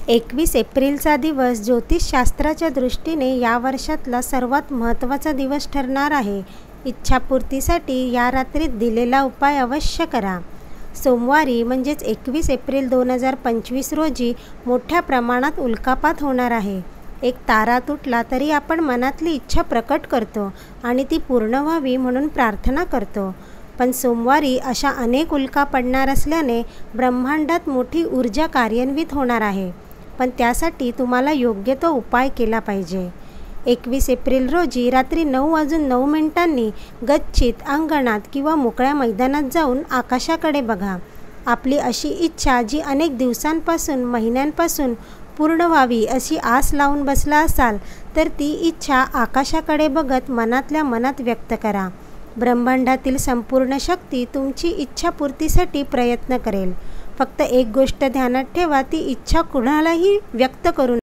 21 एप्रिलचा दिवस ज्योतिषशास्त्राच्या दृष्टीने या वर्षातला सर्वात महत्त्वाचा दिवस ठरणार आहे. इच्छापूर्तीसाठी या रात्रीत दिलेला उपाय अवश्य करा. सोमवारी म्हणजेच 21 एप्रिल 2025 रोजी मोठ्या प्रमाणात उल्कापात होणार आहे. एक तारा तुटला तरी आपण मनातली इच्छा प्रकट करतो आणि ती पूर्ण व्हावी म्हणून प्रार्थना करतो. पण सोमवारी अशा अनेक उल्का पडणार असल्याने ब्रह्मांडात मोठी ऊर्जा कार्यान्वित होणार आहे. पण त्यासाठी तुम्हाला योग्य तो उपाय केला पाहिजे. 21 एप्रिल रोजी रात्री 9:09 गच्चीत, अंगणात किंवा मोकळ्या मैदानात जाऊन आकाशाकडे बघा. आपली अशी इच्छा जी अनेक दिवसांपासून, महिन्यांपासून पूर्ण व्हावी अशी आस लावून बसला असाल तर ती इच्छा आकाशाकडे बघत मनातल्या मनात व्यक्त करा. ब्रह्मांडातील संपूर्ण शक्ती तुमची इच्छापूर्तीसाठी प्रयत्न करेल. फक्त एक गोष्ट ध्यानात ठेवा, ती इच्छा कुणालाही व्यक्त करू